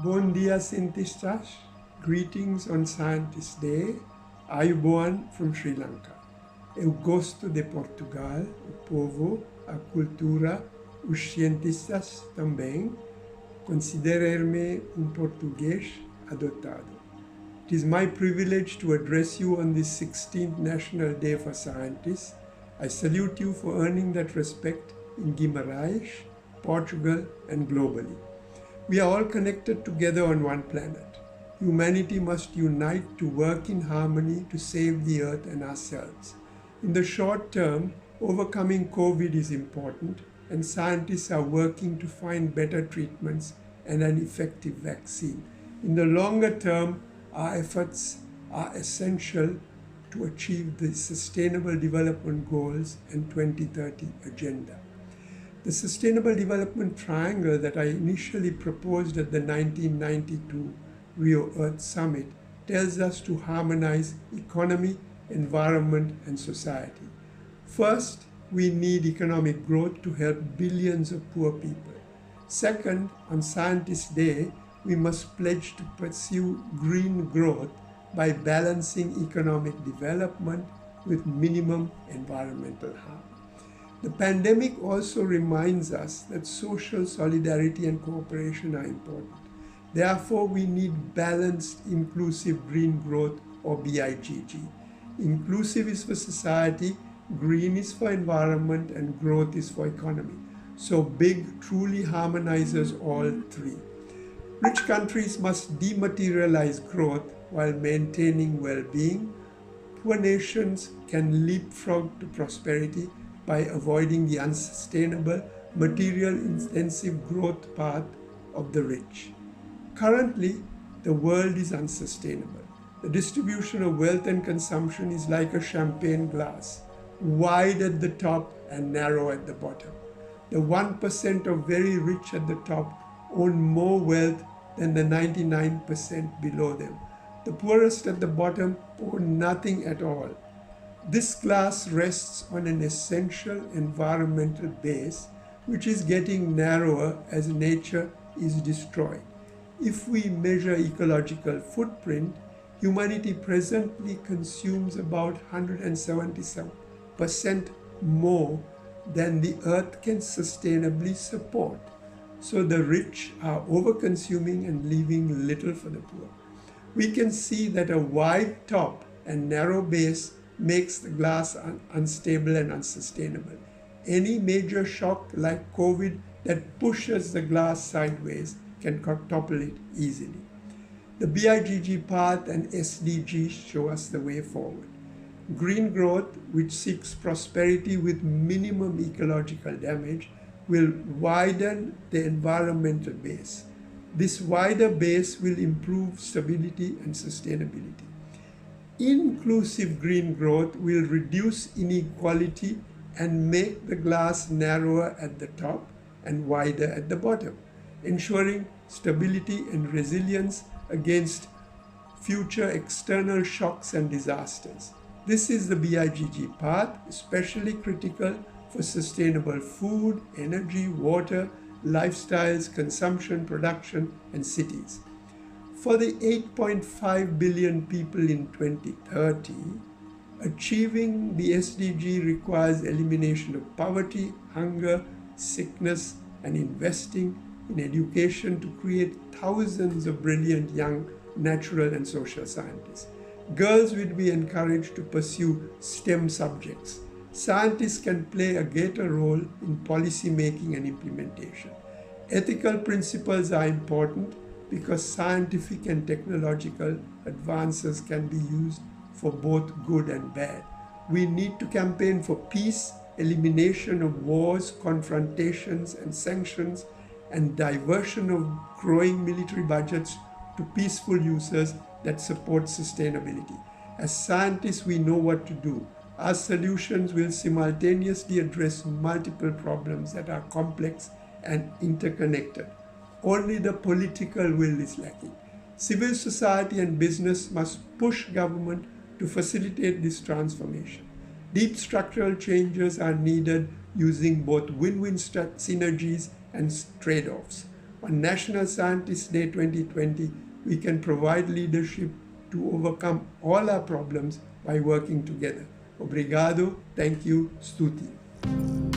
Bom dia, cientistas. Greetings on Scientist Day. Ayubowan from Sri Lanka. Eu gosto de Portugal, o povo, a cultura, os cientistas também. Considero-me português adotado. It is my privilege to address you on this 16th National Day for Scientists. I salute you for earning that respect in Guimarães, Portugal, and globally. We are all connected together on one planet. Humanity must unite to work in harmony to save the earth and ourselves. In the short term, overcoming COVID is important, and scientists are working to find better treatments and an effective vaccine. In the longer term, our efforts are essential to achieve the Sustainable Development Goals and 2030 Agenda. The Sustainable Development Triangle that I initially proposed at the 1992 Rio Earth Summit tells us to harmonize economy, environment, and society. First, we need economic growth to help billions of poor people. Second, on Scientist Day, we must pledge to pursue green growth by balancing economic development with minimum environmental harm. The pandemic also reminds us that social solidarity and cooperation are important. Therefore, we need balanced, inclusive green growth, or BIGG. Inclusive is for society, green is for environment, and growth is for economy. So BIG truly harmonizes all three. Rich countries must dematerialize growth while maintaining well-being. Poor nations can leapfrog to prosperity by avoiding the unsustainable, material-intensive growth path of the rich. Currently, the world is unsustainable. The distribution of wealth and consumption is like a champagne glass, wide at the top and narrow at the bottom. The 1% of very rich at the top own more wealth than the 99% below them. The poorest at the bottom own nothing at all. This glass rests on an essential environmental base, which is getting narrower as nature is destroyed. If we measure ecological footprint, humanity presently consumes about 177% more than the earth can sustainably support. So the rich are over-consuming and leaving little for the poor. We can see that a wide top and narrow base makes the glass unstable and unsustainable. Any major shock like COVID that pushes the glass sideways can topple it easily. The BIGG path and SDGs show us the way forward. Green growth, which seeks prosperity with minimum ecological damage, will widen the environmental base. This wider base will improve stability and sustainability. Inclusive green growth will reduce inequality and make the glass narrower at the top and wider at the bottom, ensuring stability and resilience against future external shocks and disasters. This is the BIGG path, especially critical for sustainable food, energy, water, lifestyles, consumption, production, and cities. For the 8.5 billion people in 2030, achieving the SDG requires elimination of poverty, hunger, sickness, and investing in education to create thousands of brilliant young natural and social scientists. Girls will be encouraged to pursue STEM subjects. Scientists can play a greater role in policy making and implementation. Ethical principles are important because scientific and technological advances can be used for both good and bad. We need to campaign for peace, elimination of wars, confrontations, and sanctions, and diversion of growing military budgets to peaceful users that support sustainability. As scientists, we know what to do. Our solutions will simultaneously address multiple problems that are complex and interconnected. Only the political will is lacking. Civil society and business must push government to facilitate this transformation. Deep structural changes are needed using both win-win synergies and trade-offs. On National Scientist Day 2020, we can provide leadership to overcome all our problems by working together. Obrigado, thank you, Stuti.